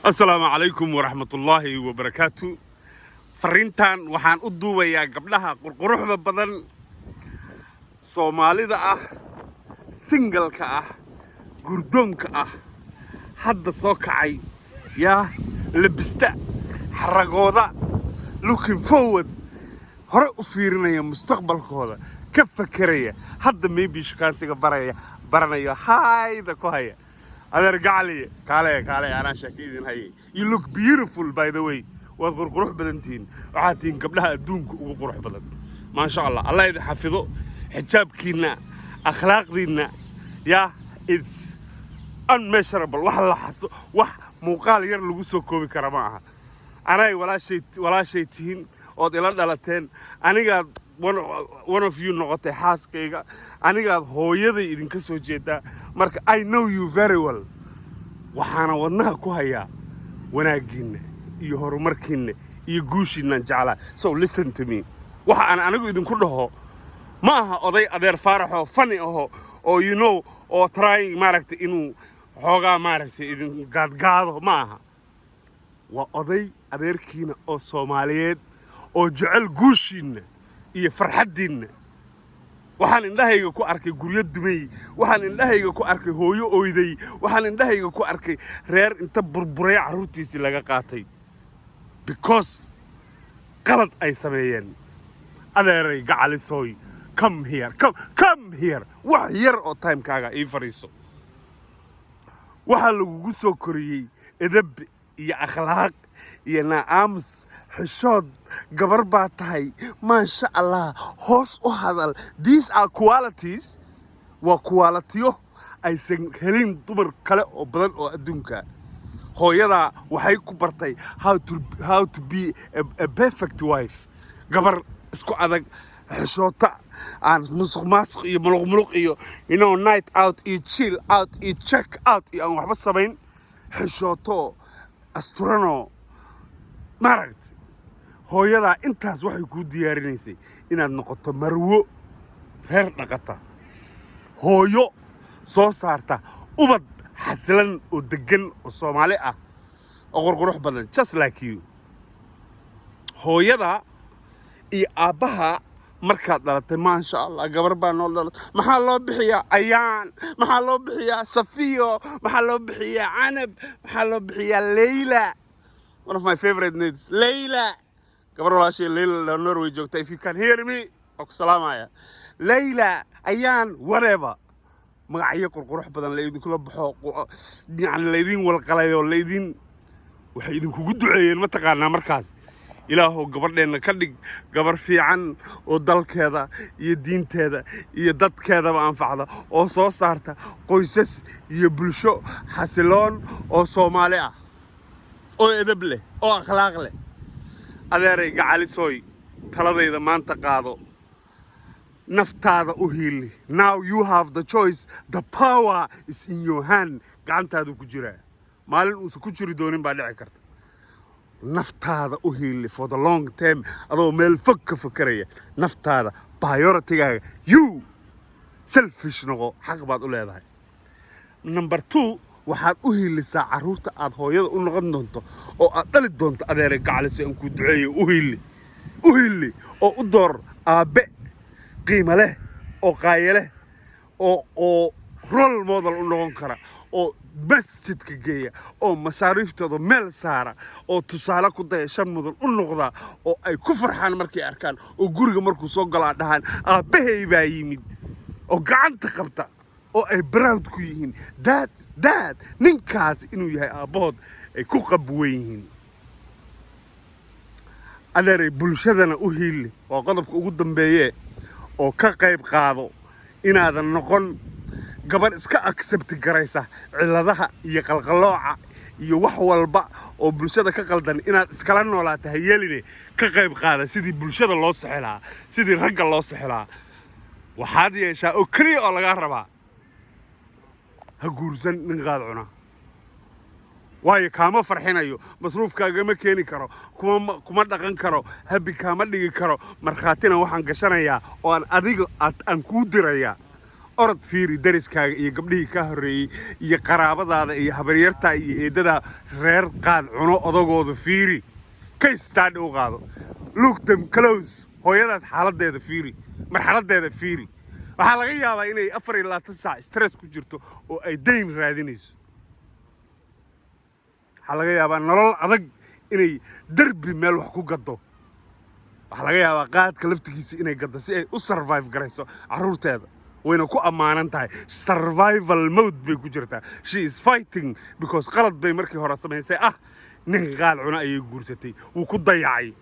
السلام عليكم ورحمة الله وبركاته. فرينتان وحان أدوبة يا قبلها قروح بدن صومالي ده سنجل كأه قردون كأه حد صوكعي يا لبستا حرقوضة looking forward هرأ فيرنا يا مستقبل كودا كيف فكرية حد ميبي شكاسيك برنا يا هاي ده كوهية أنا رجع لي كالي أنا شاكين هاي you look beautiful by the way وأذكر قروح بدنتين وعاتين قبلها أدونك وقروح بدن ما شاء الله الله يحفظه حجاب كينا أخلاق دينا يا it's unmeasurable وحلا حسو مقال يرلو سوكوبي كرامها أنا ولا شيء تين أو دلنا دلتين أنا قاعد one of you نقطة حاس كيجا أنا قاعد هو يدي إذا كسر جدا مرك I know you very well وحنا ونها كوهيا وناجين يهرو مركين يجوشنا جعله so listen to me وحنا أنا قاعد كله ما ها أضيع فرحه funny أو you know أو trying ماركت إنه حاجة ماركت إذا قاعد ما ها وأضيع كينا أو Soomaaliyeed أو جعل جوشنا فرحدين waxaan indhahayga ku arkay guryo dumay waxaan indhahayga ku arkay hooyo ooyday waxaan indhahayga ku arkay reer inta burburay caruurtiisi laga qaatay because qalad ay sameeyeen adeeray gacalisooy come here wax yar oo time kaaga ii fariiso waxa lagu soo koriyay edeb iyo akhlaaq iyo naams xishood gabar baa tahay ma sha Allah hoos u hadal these are qualities wa quality aysan helin dumar kale oo badan oo adduunka hooyada waxay ku bartay how to be a perfect wife gabar isku adag xishoota aan musuq iyo muluq iyo night out iyo chill out iyo check out iyo aan waxba sameyn xishooto asturano maragt hooyada intaas waxay ku diyaarinaysay inaad noqoto marwo reer dhaqata hooyo soo saarta ubad xaslan oo degan oo Soomaali ah oo qurux badan just like you hooyada iyo aabaha markaad dhalatay ma sha Allah gabar baa noo dhalatay maxaa loo bixiyaa ayaan maxaa loo bixiyaa safiyo maxaa loo bixiyaa canab maxaa loo bixiyaa Leila one of my favorite names Leila gabar walaashay Leila Norway joogta if you can hear me aku salaamaya Leila ayaan whatever magacyo qurux badan leedin kula baxo yani leedin wal qalayo leedin waxay idin kugu duceeyeen ma taqaana markaas ilaahu gabadheena ka dhig gabar fiican oo dalkeeda iyo diinteeda iyo dadkeedaba anfacda oo soo saarta qoysas iyo bulsho xasiloon oo Soomaali ah oo edeb leh oo akhlaaq leh adeeray gacalisooy taladayda maanta qaado naftaada u hiili now you have the choice the power is in your hand gacantaadu ku jira maalin uu ku jiri doonin baa dhici karta naftaada u hiili for the long term adoo meel fog ka fakaraya naftaada priority-gaaga you selfish noqo xaq baad u leedahay number 2 waxaad u hiilisaa caruurta aad hooyada u noqon doonto oo aad dhali doonto adeeray gacalisay aan ku duceeyo u hiili oo u door aabe qiimo leh oo qaaya leh oo role model u noqon kara oo masjidka geeya oo masaariiftooda meel saara oo tusaale ku dayashan mudan u noqda oo ay ku farxaan markay arkaan oo guriga markuu soo galaa dhahan aabahay baa yimid oo gacanta qabta oo ay proud ku yihiin dad ninkaas inuu yahay aabahood ay ku qabweyn yihiin adeeray bulshadana u hiili waa qodobka ugu dambeeyay oo ka qayb qaado inaadan noqon gabar iska accept garaysa ciladaha iyo qalqalooca iyo wax walba oo bulshada ka qaldan inaad iskala noolaato hayeeline ka qayb qaada sidii bulshada loo saxilaa sidii ragga loo saxilaa waxaad yeeshaa oo kaliya oo laga rabaa ha guursan nin qaad cuna waayo kaama farxinayo masruufkaaga ma keeni karo kuma dhaqan karo habi kaama dhigi karo markhaatina waxaan gashanayaa oo aan adiga aan ku diraya orod fiiri dariskaaga iyo gabdhihii ka horreeyey iyo qaraabadaada iyo habaryarta iyo eedada reer qaad cuno odagooda fiiri ka study u qaado look them close hooyadaas xaaladdeeda fiiri marxaladdeeda fiiri waxaa laga yaabaa inay 24 saac stress ku jirto oo ay dayn raadinayso waxaa laga yaabaa nolol adag inay derbi meel wax ku gaddo waxaa laga yaabaa qaadka laftigiisa inay gaddo si ay u survive garayso carruurteeda wayna ku ammaanan tahay survival mode bay ku jirtaa she is fighting because qalad bay markii hore samaysay nin qaad cuna ayay guursatay wuu ku dayacay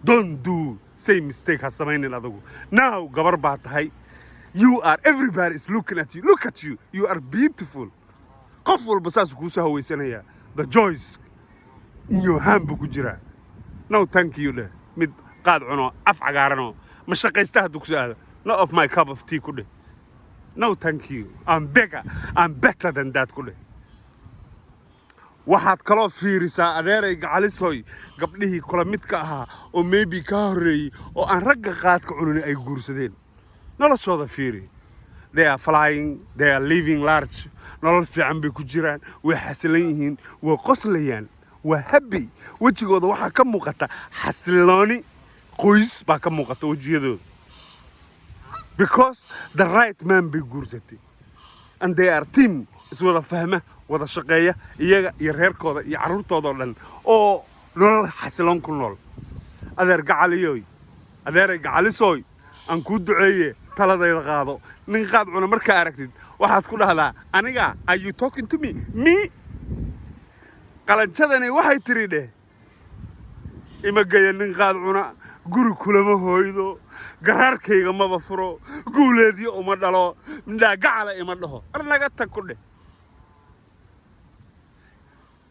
don't do same mistake ha samaynin adagu now gabar baa tahay you are everybody is looking at you look at you you are beautiful qof walba saas kuu soo hawaysanaya the joys in your hand buu ku jiraa no thank you leh mid qaad cuno af cagaaranoo ma shaqaysta hadduu ku soo aado not of my cup of tea ku dheh no thank you I'm better than that ku dheh waxaad kaloo fiirisaa adeeray gacalisoy gabdhihii kula midka ahaa oo maybe ka horreeyey oo aan ragga qaadka cunin ay guursadeen noloshooda fiiri they are flying they are living large nolol fiican bay ku jiraan way xasilan yihiin way qoslayaan waa happy wejigooda waxaa ka muuqata xasilooni qoys baa ka muuqata wejiyadooda because the right man bay guursatay and they are team iswada fahma wada shaqeeya iyaga iyo reerkooda iyo carruurtooda oo dhan oo nolol xasiloon ku nool adeer gacaliyoy adeeray gacalisoy aan kuu duceeye taladayda qaado nin qaad cuna markaa aragtid waxaad ku dhahdaa aniga are you talking to me qalanjadani waxay tiri dheh ima geeya nin qaad cuna guri kulama hooydo garaarkayga maba furo guuleedyo uma dhalo midhaa gacala ima dhaho arnaga tag ku dheh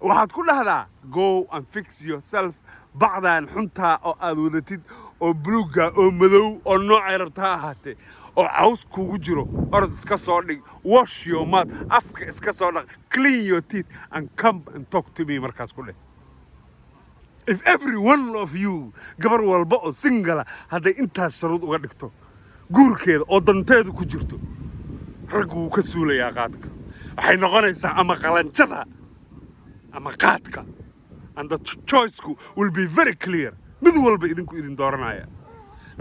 waxaad ku dhahdaa go and fix yourself bacdaan xuntaa oo aad wadatid oo buluugga oo madow oo noocay rabta ha ahaatee oo caws kugu jiro orod iska soo dhig wash your mouth afka iska soo dhaq clean your teeth and come and talk to me markaas ku dheh if every one of you gabar walba oo single hadday intaas sharuud uga dhigto guurkeeda oo danteedu ku jirto raggu wuu ka suulayaa qaadka waxay noqonaysaa ama qalanjada ama qaadka and the choice will be very clear mid walba idin dooranaya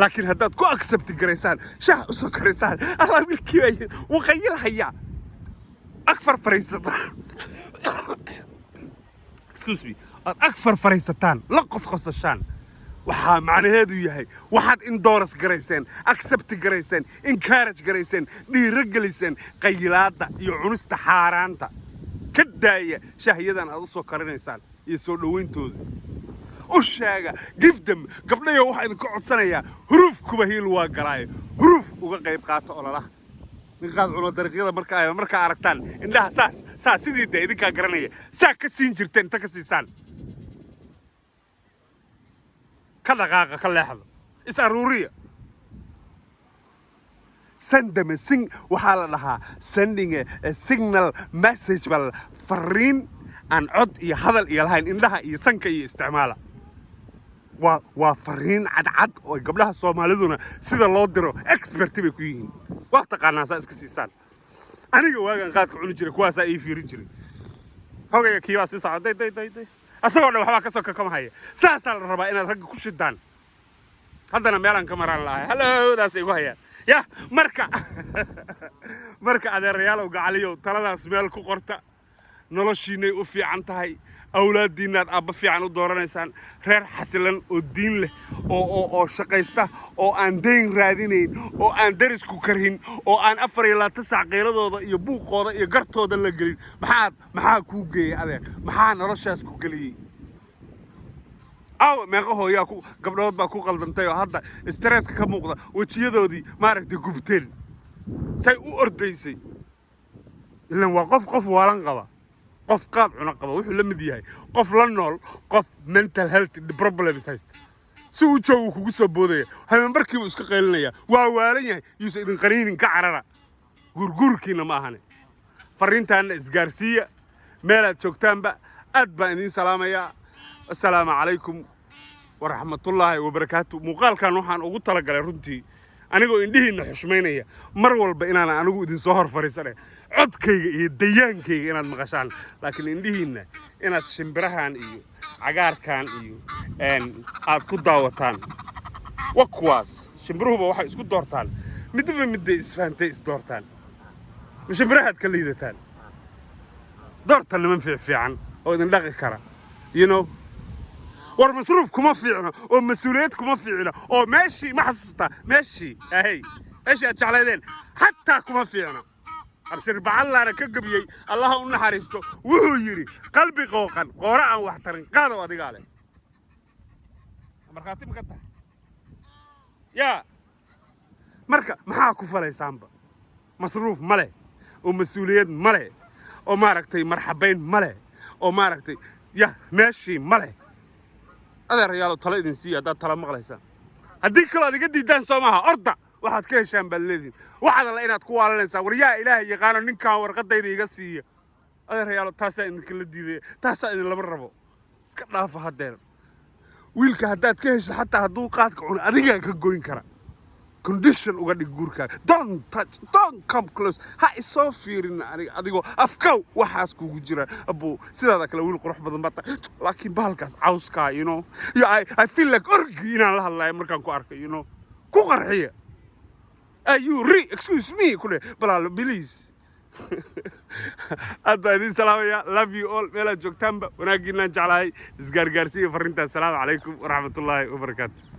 laakiin haddaad ku accept garaysaan shaah u soo karaysaan allah wilkii wuu qayilhayaa akfar fariisataan excuse me akfar fariisataan la qosqosashaan waxaa macnaheedu yahay waxaad indooras garayseen accept garayseen encourage garayseen dhiirigeliseen qayilaadda iyo cunista xaaraanta ka daaya shahyadan aad u soo karinaysaan iyo soo dhawayntooda u sheega give them gabdhayo waxaa idinka codsanayaa huruuf kuba hiil waa galaayo huruuf uga qayb qaata ololaha nin qaad cuno dariiqyada markaa aragtaan indhaha saas sidii dee idinkaa garanaya saa ka siin jirteen inta ka siisaan ka dhaqaaqa ka leexdo is aruuriya waxaa la dhahaa sending a signal message bal fariin aan cod iyo hadal iyo lahayn indhaha iyo sanka iyo isticmaala waa fariin cadcad oo gabdhaha Soomaaliduna sida loo diro expert bay ku yihiin waa taqaanaa saa iska siisaan aniga waagan qaadka cuni jiray kuwaas ay fiirin jiray hogaya kiiba si socday day asagoo dhan waxba ka soo kama haya saas la rabaa inaad rag ku shidaan haddana meelan ka maraan lahay hello daas igu haya ya marka adeerayaal gacaliyo taladaas meel ku qorta noloshiinay u fiican tahay awlaadiinaad aabba fiican u dooranaysaan reer xasilan oo diin leh oo shaqaysta oo aan dayn raadinayn oo aan darisku karhin oo aan 24 saac qeyladooda iyo buuqooda iyo gartooda la gelin maxaa kuu geeyay adeer maxaa noloshaas ku geliyay meeqa hooyaa gabdhood baa ku qaldantay oo hadda stresska ka muuqda wajiyadoodii maaragtay gubteen say u ordaysay ilaan waa qof waalan qaba qof qaad cuna qaba wuxuu la mid yahay qof la nool qof mental health problems haysta si uu joogo kugu soo boodaya habeen markii uu iska qaylinaya waa waalan yahay yuusa idin qaniinin ka carara gurgurkiina ma ahane fariintaana isgaarsiiya meelaad joogtaanba aad baan idin salaamayaa assalaamu calaykum waraxmatullaahi wabarakaatu muuqaalkan waxaan ugu talagalay runtii anigoo indhihiinna xushmaynaya mar walba inaan anigu idin soo hor fariisanay codkayga iyo dayaankayga inaad maqashaan laakiin indhihiinna inaad shimbirahan iyo cagaarkan iyo aad ku daawataan wa kuwaas shimbiruhuba waxay isku doortaan midba midday isfahamtay isdoortaan shimbirahaad ka liidataan doorta niman fiican oo idin dhaqi kara you know war masruuf kuma fiicna oo mas'uuliyad kuma fiicna oo meeshii ma xasuusta meeshii aad jeclaydeen hatta kuma fiicna abshir bacallana ka gabiyay allah u naxariisto wuxuu yiri qalbi qooqan qoora aan wax tarin qaado adiga leh markhaati ma ka tahay yaa marka maxaa ku falaysaanba masruuf male oo mas'uuliyad male oo maaragtay marxabayn male oo maaragtay meeshii male adeerayaal tala idin siiya hadaad tala maqlaysaan haddii kale aad iga diidaan soo maaha orda waxaad ka heshaan baad leediin waxaad alla inaad ku waalanaysaa war yaa ilaahay yaqaano ninkaan warqadayda iga siiya adeerayaal taasaa idinkala diidaya taasaa idin lama rabo iska dhaafa haddeer wiilka haddaad ka hesho xataa hadduu qaadka cuno adigaa ka goyn kara condition uga dhig guurkaaga don't touch don't come close ha isoo fiirin adigoo afkow waxaas kugu jira abu sidaada kale wiil qurux badan bata laakiin bahalkaas cawskaa you know I feel like orgi inaan la hadlayo markaan ku arkay you know ku qarxiya excuse me kule balaalo please hadda idin salaamaya love you all meelaad joogtaanba wanaagiinaan jeclahay isgaargaarsiiya farrintaas salaamu calaykum waraxmatullaahi wabarakaatu